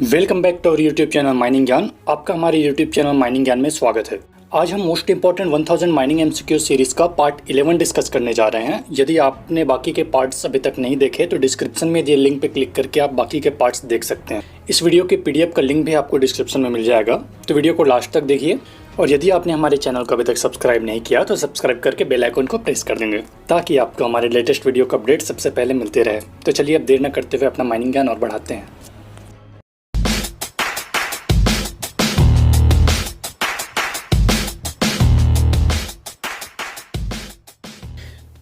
Welcome back to our YouTube channel Mining Gyan. आपका हमारे YouTube channel Mining ज्ञान में स्वागत है। आज हम most important 1000 mining MCQ series का पार्ट 11 डिस्कस करने जा रहे हैं। यदि आपने बाकी के पार्ट्स अभी तक नहीं देखे तो डिस्क्रिप्शन में दिए लिंक पे क्लिक करके आप बाकी के पार्ट्स देख सकते हैं। इस वीडियो के पीडीएफ का लिंक भी आपको डिस्क्रिप्शन में मिल जाएगा, तो वीडियो को लास्ट तक देखिए। और यदि आपने हमारे चैनल को अभी तक सब्सक्राइब नहीं किया तो सब्सक्राइब करके बेल आइकन को प्रेस कर देंगे ताकि आपको हमारे लेटेस्ट वीडियो का अपडेट सबसे पहले मिलते रहे। तो चलिए अब देर न करते हुए अपना माइनिंग ज्ञान और बढ़ाते हैं।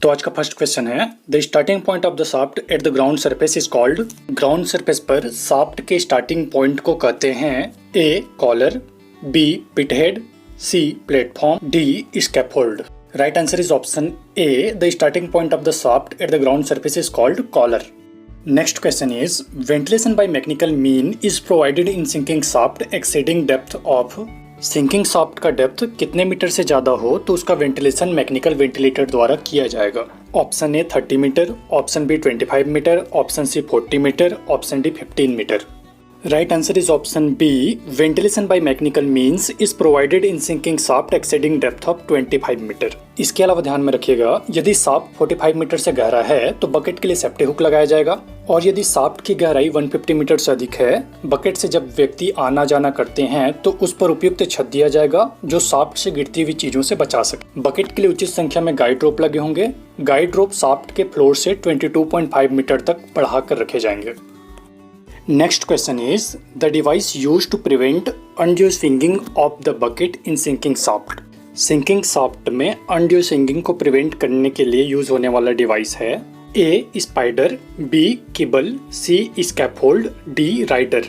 तो आज का फर्स्ट क्वेश्चन है, the starting point of the shaft at the ground surface is called. Ground surface पर शाफ्ट के स्टार्टिंग पॉइंट को कहते हैं A collar, B pithead, C platform, D scaffold. Right answer is option A, the starting point of the shaft at the ground surface is called collar. Next question is, ventilation by mechanical mean is provided in sinking shaft exceeding depth of. Sinking shaft का depth कितने metre से ज्यादा हो तो उसका ventilation mechanical ventilator द्वारा किया जाएगा। Option A 30 metre, option B 25 metre, option C 40 metre, option D 15 metre. Right answer is option B, ventilation by mechanical means is provided in sinking shaft exceeding depth of 25 metre. इसके अलावा ध्यान में रखिएगा, यदि shaft 45 metre से गहरा है तो बकेट के लिए सेफ्टी हुक लगाया जाएगा, और यदि शाफ्ट की गहराई 150 मीटर से अधिक है, बकेट से जब व्यक्ति आना जाना करते हैं तो उस पर उपयुक्त छत दिया जाएगा जो शाफ्ट से गिरती हुई चीजों से बचा सके। बकेट के लिए उचित संख्या में गाइड रोप लगे होंगे। गाइड रोप शाफ्ट के फ्लोर से 22.5 मीटर तक बढ़ाकर रखे जाएंगे। Next question is, the device used to prevent undue swinging of the bucket in sinking shaft. Sinking shaft में अनड्यू स्विंगिंग को प्रिवेंट करने के लिए यूज होने वाला डिवाइस है A spider, B cable, C scaffold, D rider.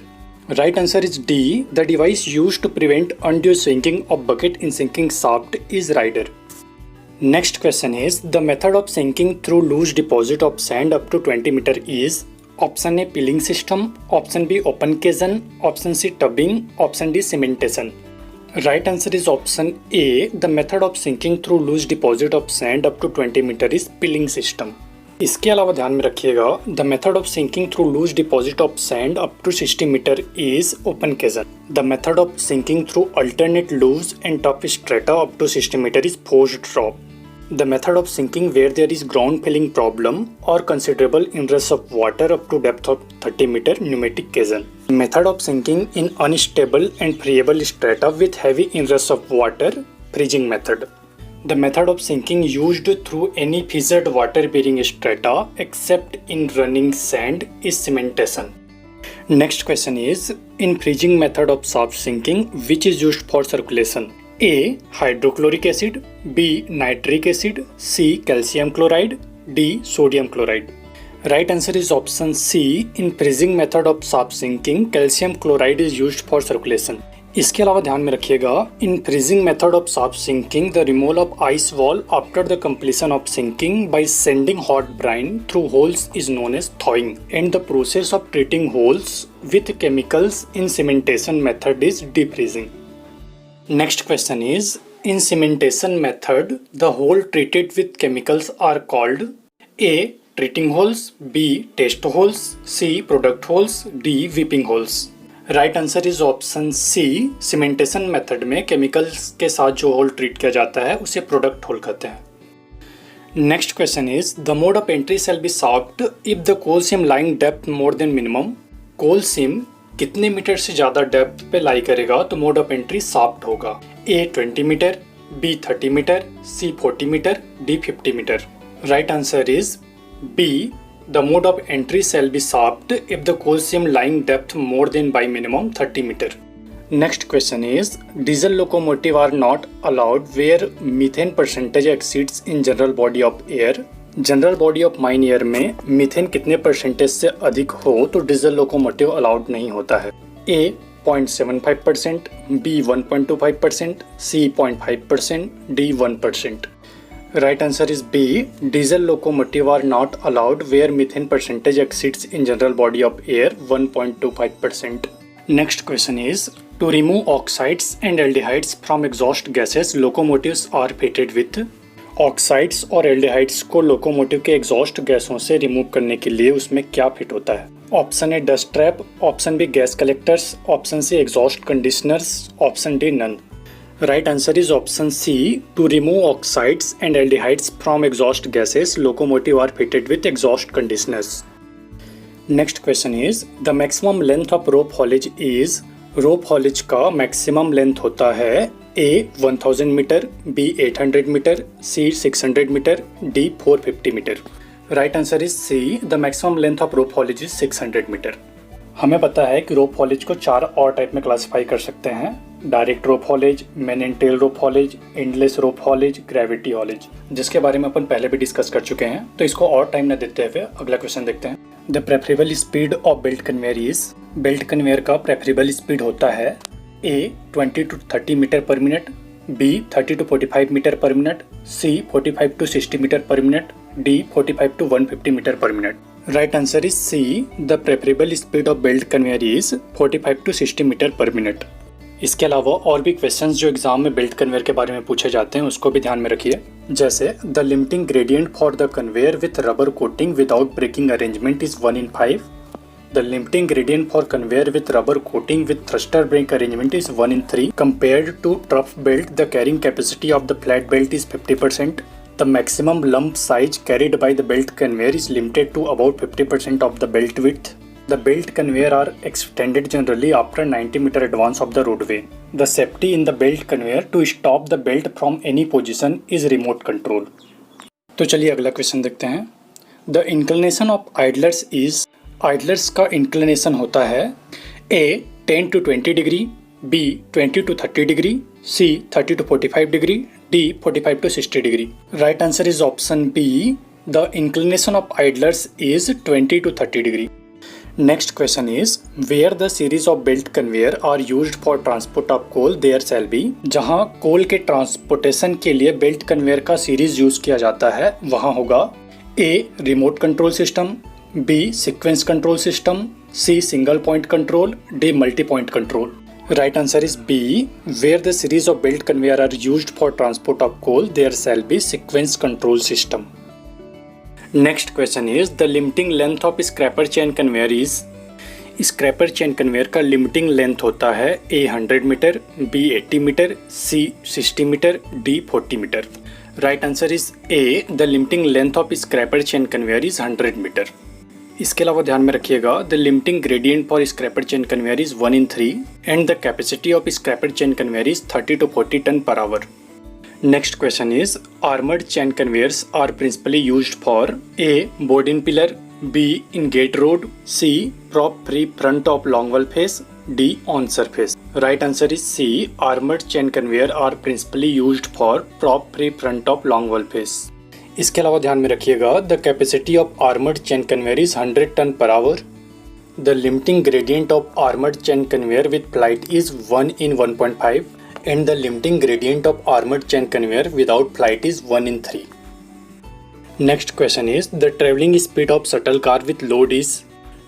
Right answer is D, the device used to prevent undue swinging of bucket in sinking shaft is rider. Next question is, the method of sinking through loose deposit of sand up to 20 meter is. Option A piling system, option B open caisson, option C tubbing, option D cementation. Right answer is option A, the method of sinking through loose deposit of sand up to 20 meter is piling system. इसके अलावा ध्यान में रखिएगा, the method of sinking through loose deposit of sand up to 60 metre is open caisson. The method of sinking through alternate loose and tough strata up to 60 metre is forced drop. The method of sinking where there is ground filling problem or considerable inrush of water up to depth of 30 meter pneumatic caisson. Method of sinking in unstable and friable strata with heavy inrush of water, freezing method. The method of sinking used through any fissured water bearing strata except in running sand is cementation. Next question is, in freezing method of shaft sinking which is used for circulation? A hydrochloric acid, B nitric acid, C calcium chloride, D sodium chloride. Right answer is option C, in freezing method of shaft sinking calcium chloride is used for circulation. इसके अलावा ध्यान में रखिएगा, in freezing method of shaft sinking the removal of ice wall after the completion of sinking by sending hot brine through holes is known as thawing, and the process of treating holes with chemicals in cementation method is defreezing. Next question is, in cementation method, the hole treated with chemicals are called A. treating holes, B. test holes, C. product holes, D. weeping holes. Right answer is option C. cementation method में chemicals के साथ जो hole treat किया जाता है उसे product hole कहते हैं। Next question is, the mode of entry shall be shaft if the coal seam lying depth more than minimum. coal seam कितने मीटर से ज्यादा डेप्थ पे लाई करेगा तो मोड ऑफ एंट्री शाफ्ट होगा। A 20 metre, B 30 metre, C 40 metre, D 50 metre. Right answer is B, the mode of entry shall be shaft if the coal seam lying depth more than by minimum 30 metre. Next question is, diesel locomotive are not allowed where methane percentage exceeds in general body of air. General body of mine air में methane कितने percentage से अधिक हो तो diesel locomotive allowed नहीं होता है। A 0.75%, B 1.25%, C 0.5%, D 1%। Right answer is B, diesel locomotive are not allowed where methane percentage exceeds in general body of air 1.25%। Next question is, to remove oxides and aldehydes from exhaust gases locomotives are fitted with. Oxides और aldehydes को locomotive के exhaust गैसों से remove करने के लिए उसमें क्या फिट होता है। Option A dust trap, option B gas collectors, option C exhaust conditioners, option D none. Right answer is option C, to remove oxides and aldehydes from exhaust gases locomotive are fitted with exhaust conditioners. Next question is the maximum length of rope haulage is, rope haulage का maximum length होता है A 1000 metre, B 800 metre, C 600 metre, D 450 metre. Right answer is C, the maximum length of rope haulage is 600 metre. हमें पता है कि रोप haulage को 4 और type में क्लासिफाई कर सकते हैं, direct rope haulage, main and tail rope haulage, endless rope haulage, gravity haulage, जिसके बारे में अपन पहले भी डिस्कस कर चुके हैं। तो इसको और टाइम न देते हुए अगला क्वेश्चन देखते हैं। The preferable speed of belt conveyor is, belt conveyor का प्रेफरेबल स्पीड होता है A 20 to 30 metre per minute, B 30 to 45 metre per minute, C 45 to 60 metre per minute, D 45 to 150 metre per minute. Right answer is C, the preferable speed of belt conveyor is 45 to 60 metre per minute. इसके अलावा और भी questions जो exam में belt conveyor के बारे में पूछे जाते हैं उसको भी ध्यान में रखिए। जैसे the limiting gradient for the conveyor with rubber coating without braking arrangement is 1/5। The limiting gradient for conveyor with rubber coating with thruster brake arrangement is 1/3। Compared to trough belt, the carrying capacity of the flat belt is 50%. The maximum lump size carried by the belt conveyor is limited to about 50% of the belt width. The belt conveyor are extended generally after 90 meter advance of the roadway. The safety in the belt conveyor to stop the belt from any position is remote control. तो चलिए अगला question देखते हैं। The inclination of idlers is, idlers का inclination होता है A 10 to 20 degree, B 20 to 30 degree, C 30 to 45 degree, D 45 to 60 degree. Right answer is option B, the inclination of idlers is 20 to 30 degree. Next question is where the series of belt conveyor are used for transport of coal there shall be, जहां coal के transportation के लिए belt conveyor का series use किया जाता है वहां होगा A remote control system, B sequence control system, C single point control, D multi point control. Right answer is B, where the series of belt conveyor are used for transport of coal, there shall be sequence control system. Next question is the limiting length of scraper chain conveyor is, scraper chain conveyor का limiting length होता है A 100 metre, B 80 metre, C 60 metre, D 40 metre. Right answer is A, the limiting length of scraper chain conveyor is 100 metre. इसके अलावा ध्यान में रखिएगा the limiting gradient for scraper chain conveyor is 1/3 and the capacity of scraper chain conveyor is 30 to 40 ton per hour. Next question is armoured chain conveyors are principally used for A board in pillar, B in gate road, C prop free front of long wall face, D on surface. Right answer is C, armoured chain conveyor are principally used for prop free front of long wall face. इसके अलावा ध्यान में रखिएगा the capacity of armoured chain conveyor is 100 ton per hour. The limiting gradient of armoured chain conveyor with flight is 1/1.5 and the limiting gradient of armoured chain conveyor without flight is 1/3। Next question is the travelling speed of shuttle car with load is,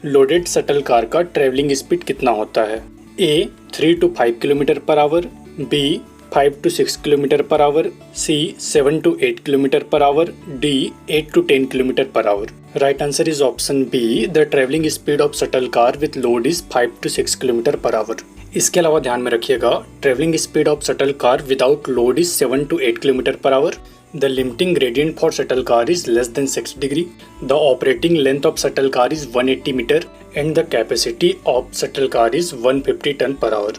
loaded shuttle car का travelling speed कितना होता है A 3 to 5 kilometre per hour, B 5 to 6 kilometre per hour, C 7 to 8 kilometre per hour, D 8 to 10 kilometre per hour. Right answer is option B, the travelling speed of shuttle car with load is 5 to 6 kilometre per our. इसके अलावा ध्यान में रखिएगा travelling speed of shuttle car without load is 7 to 8 kilometre per our. The limiting gradient for shuttle car is less than 6 degree. The operating length of shuttle car is 180 meter and the capacity of shuttle car is 150 ton per hour.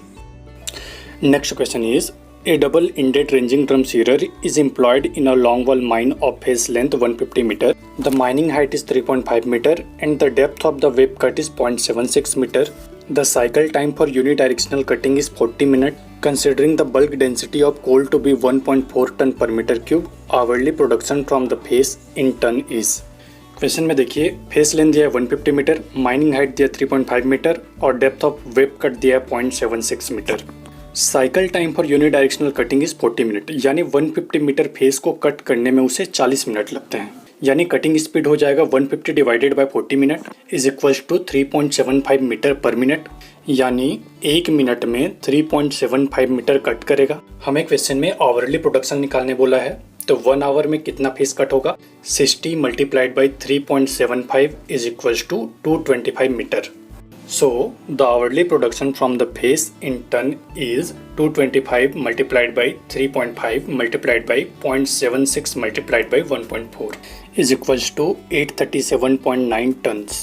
Next question is a double-ended ranging drum shearer is employed in a longwall mine of face length 150 meter. The mining height is 3.5 meter and the depth of the web cut is 0.76 meter. The cycle time for unidirectional cutting is 40 minutes. Considering the bulk density of coal to be 1.4 ton per meter cube, hourly production from the face in ton is। Question में देखिए face length दिया है 150 metre, mining height दिया 3.5 metre और depth of web cut दिया है 0.76 metre. Cycle time for unidirectional cutting is 40 minute, यानी 150 metre face को कट करने में उसे 40 मिनट लगते हैं, यानी कटिंग स्पीड हो जाएगा 150 divided by 40 minute is equals to 3.75 metre per minute, यानी 1 मिनट में 3.75 मीटर कट करेगा। हमें क्वेश्चन में आवरली प्रोडक्शन निकालने बोला है, तो 1 आवर में कितना फेस कट होगा? 60 multiplied by 3.75 is equals to 225 metre. So the hourly production from the phase in ton is 225 multiplied by 3.5 multiplied by 0.76 multiplied by 1.4 is equals to 837.9 tons.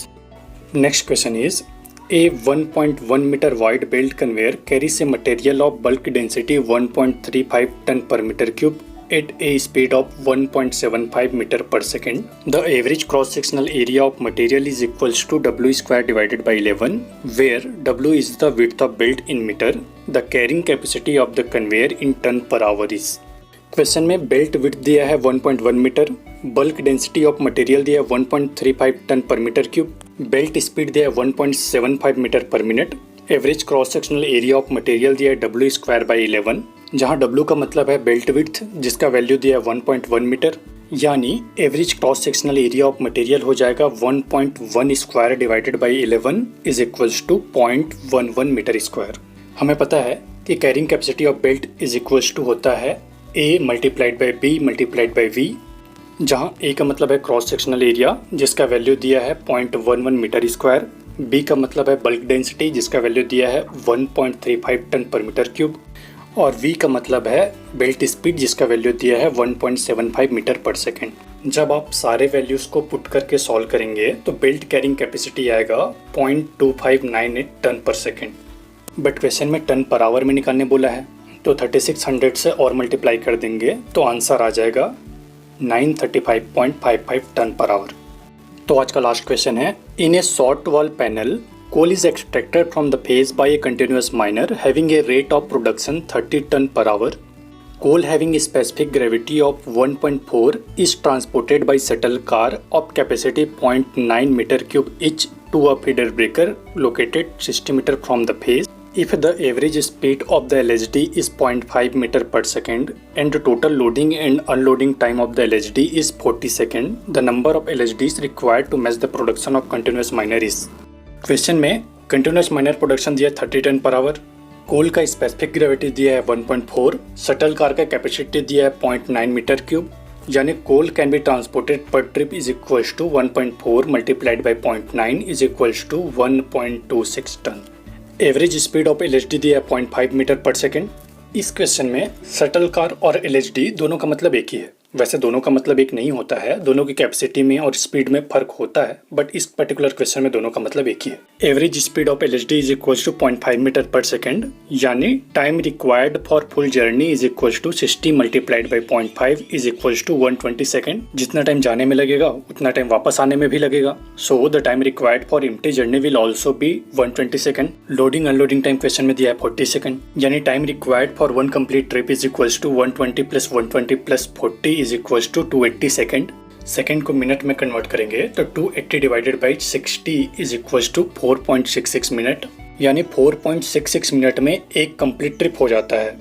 Next question is, a 1.1 meter wide belt conveyor carries a material of bulk density 1.35 ton per meter cube at a speed of 1.75 meter per second. The average cross-sectional area of material is equals to W square divided by 11, where W is the width of belt in meter. The carrying capacity of the conveyor in ton per hour is. Question में belt width दिया है 1.1 metre, bulk density of material दिया है 1.35 ton पर metre cube, belt speed दिया है 1.75 metre per minute, average cross sectional area of material दिया है W स्क्वायर बाई 11, जहां W का मतलब है बेल्ट विड्थ जिसका वैल्यू दिया है 1.1 मीटर, यानी average cross sectional area of material हो जाएगा 1.1 square divided by 11 is equals to 0.11 metre square. हमें पता है कि carrying capacity of belt is equals to होता है A multiplied by B multiplied by V, जहां A का मतलब है क्रॉस सेक्शनल एरिया जिसका वैल्यू दिया है 0.11 मीटर स्क्वायर, B का मतलब है बल्क डेंसिटी जिसका वैल्यू दिया है 1.35 टन पर मीटर क्यूब, और V का मतलब है बेल्ट स्पीड जिसका वैल्यू दिया है 1.75 मीटर पर सेकेंड. जब आप सारे वैल्यूज को पुट करके सॉल्व करेंगे तो बेल्ट कैरिंग कैपेसिटी आएगा 0.2598 टन पर सेकेंड. बट क्वेश्चन में टन पर आवर में निकालने बोला है, तो 3600 से और मल्टीप्लाई कर देंगे तो आंसर आ जाएगा 935.55 टन पर आवर. तो आज का लास्ट क्वेश्चन है, in a short wall panel coal is extracted from the phase by a continuous miner having a rate of production 30 ton per hour. Coal having a specific gravity of 1.4 is transported by shuttle car of capacity 0.9 meter cube each to a feeder breaker located 60 meter from the phase. If the average speed of the LHD is 0.5 meter per second and the total loading and unloading time of the LHD is 40 seconds, the number of LHDs required to match the production of continuous miner is. Question में continuous minor production दिया 30 ton per our, कोल का specific gravity दिया है 1.4, shuttle car का capacity दिया है 0.9 metre cube, यानी coal can be transported per trip is equals to 1.4 multiplied by 0.9 is equals to 1.26 ton. Average speed of LHD दिया है 0.5 मीटर पर सेकेंड. इस क्वेश्चन में शटल कार और LHD दोनों का मतलब एक ही है. वैसे दोनों का मतलब एक नहीं होता है, दोनों की कैपेसिटी में और स्पीड में फर्क होता है, बट इस पर्टिकुलर क्वेश्चन में दोनों का मतलब एक ही है. Average speed of LHD is equals to 0.5 metre per second, यानी time required for full journey is equals to 60 multiplied by 0.5 is equals to 120 second. जितना टाइम जाने में लगेगा उतना टाइम वापस आने में भी लगेगा. So the time required for empty journey will also be 120 second. Loading unloading time question में दिया है 40 सेकेंड, यानी time required for one complete trip is equals to 120 plus 120 plus 40 is equals to 280 second. Second को minute में convert करेंगे तो 280 divided by 60 is equals to 4.66 minute, यानी 4.66 minute में एक कंप्लीट ट्रिप हो जाता है.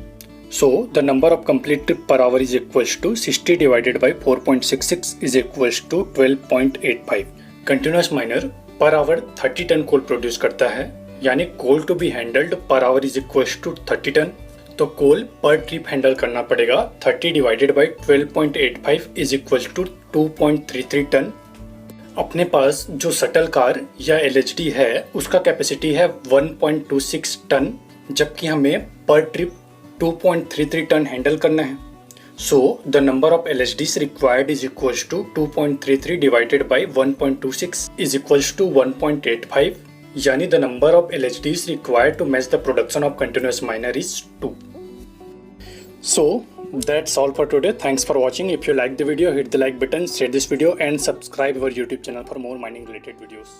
So the number of complete trip per hour is equals to 60 divided by 4.66 is equals to 12.85. Continuous miner per hour 30 ton coal produce करता है, यानी coal to be handled per hour is equals to 30 ton. तो coal per trip handle करना पड़ेगा 30 divided by 12.85 is equal to 2.33 ton. अपने पास जो shuttle car या LHD है उसका कैपेसिटी है 1.26 टन, जबकि हमें पर ट्रिप 2.33 टन हैंडल करना है. So the number of LHDs required is equal to 2.33 divided by 1.26 is equal to 1.85, यानी the number of LHDs required to match the production of continuous miner is 2. So that's all for today. Thanks for watching. If you like the video, hit the like button, share this video and subscribe our YouTube channel for more mining related videos.